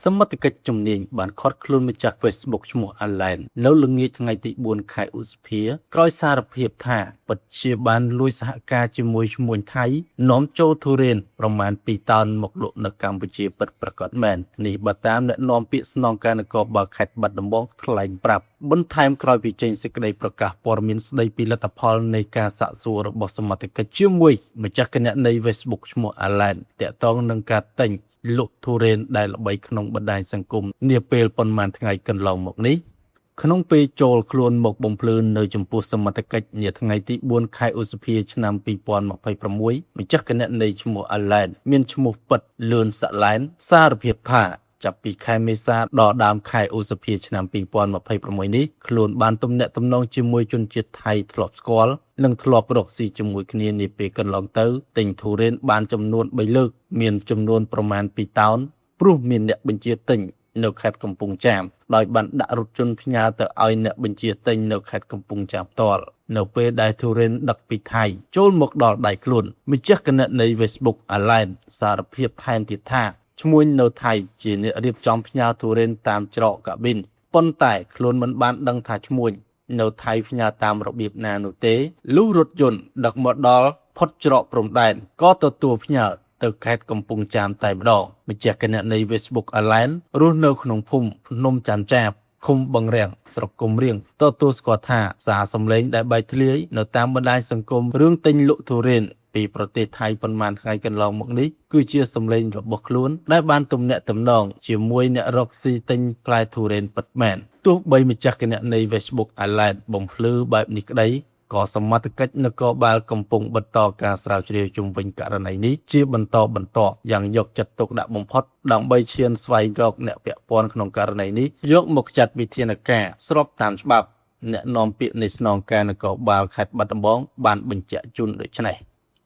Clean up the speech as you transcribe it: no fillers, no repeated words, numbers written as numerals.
សមត្ថកិច្ចជំនាញបានខត់ខ្លួនម្ចាស់ Facebook ឈ្មោះ Alan នៅល្ងាចថ្ងៃទី4 ខែឧសភាក្រោយសារភាពថាពិតជាបានលួចសហការជាមួយឈ្មួញថៃនាំចូលទុរេនប្រមាណ2តោនមកលក់នៅកម្ពុជាពិតប្រាកដមែននេះបើតាមអ្នកនាំពាក្យស្នងការនគរបាលខេត្តបាត់ដំបងថ្លែងប្រាប់បន្ថែមក្រោយពីចេញសេចក្តីប្រកាសព័ត៌មានស្តីពីលទ្ធផលនៃការសាកសួររបស់សមត្ថកិច្ចជាមួយម្ចាស់គណនី Facebook ឈ្មោះ Alan ទាក់ទងនឹងការទិញលក់ទុរេនដែលល្បីក្នុងបណ្ដាញសង្គមនាពេលប៉ុន្មានថ្ងៃកន្លងមកនេះក្នុងពេលចូលខ្លួនមកបំភ្លឺនៅចំពោះសមត្ថកិច្ចនាថ្ងៃទី4 ខែឧសភាឆ្នាំ2026ម្ចាស់គណនីឈ្មោះ Alan មានឈ្មោះពិតលឿនសាឡែនសារភាពថាចាប់ពីខែមេសាដល់ដើមខែឧសភាឆ្នាំ2026នេះខ្លួនបានទំនាក់ទំនងជាមួយជនជាតិថៃធ្លាប់ស្គាល់និងធ្លាប់រកស៊ីជាមួយគ្នានាពេលកន្លងទៅទិញទុរេនបានចំនួន3លើកមានចំនួនប្រមាណ2តោនព្រោះមានអ្នកបញ្ជាទិញនៅខេត្តកំពង់ចាមដោយបានដាក់រថយន្តផ្ញើទៅឲ្យអ្នកបញ្ជាទិញនៅខេត្តកំពង់ចាមផ្ទាល់នៅពេលដែលទុរេនដឹកពីថៃចូលមកដល់ដៃខ្លួនម្ចាស់គណនី Facebook Alan សារភាពថែមទៀតថាឈ្មួញនៅថៃជាអ្នករៀបចំផ្ញើទុរេនតាមច្រកកាប៊ីនប៉ុន្តែខ្លួនមិនបានដឹងថាឈ្មួញនៅថៃផ្ញើតាមរបៀបណានោះទេលុះរថយន្តដឹកមកដល់ផុតច្រកព្រំដែនក៏ទទួលផ្ញើទៅខេត្តកំពង់ចាមតែម្ដងម្ចាស់គណនី Facebook Alan រស់នៅក្នុងភូមិភ្នំច័ន្ទចាបឃុំបឹងរាំងស្រុកគុំរៀងទទួលស្គាល់ថាសារសម្លេងដែលបែកធ្លាយនៅតាមបណ្ដាញសង្គមរឿងទិញលក់ទុរេនពីប្រទេសថៃប៉ុន្មានថ្ងៃកន្លងមកនេះគឺជាសម្លេងរបស់ខ្លួនដែលបានទំនាក់ទំនងជាមួយអ្នករកស៊ីទិញផ្លែទុរេនពិតមែនទោះបីម្ចាស់គណនី Facebook Alan បំភ្លឺបែបនេះក្តីក៏សមត្ថកិច្ចនគរបាលកំពុងបន្តការស្រាវជ្រាវជុំវិញករណីនេះជាបន្តបន្ទាប់យ៉ាងយកចិត្តទុកដាក់បំផុតដើម្បីឈានស្វែងរកអ្នកពាក់ព័ន្ធក្នុងករណីនេះយកមកចាត់វិធានការស្របតាមច្បាប់អ្នកនាំពាក្យនៃស្នងការនគរបាលខេត្តបាត់ដំបងបានបញ្ជាក់ជូនដូចនេះ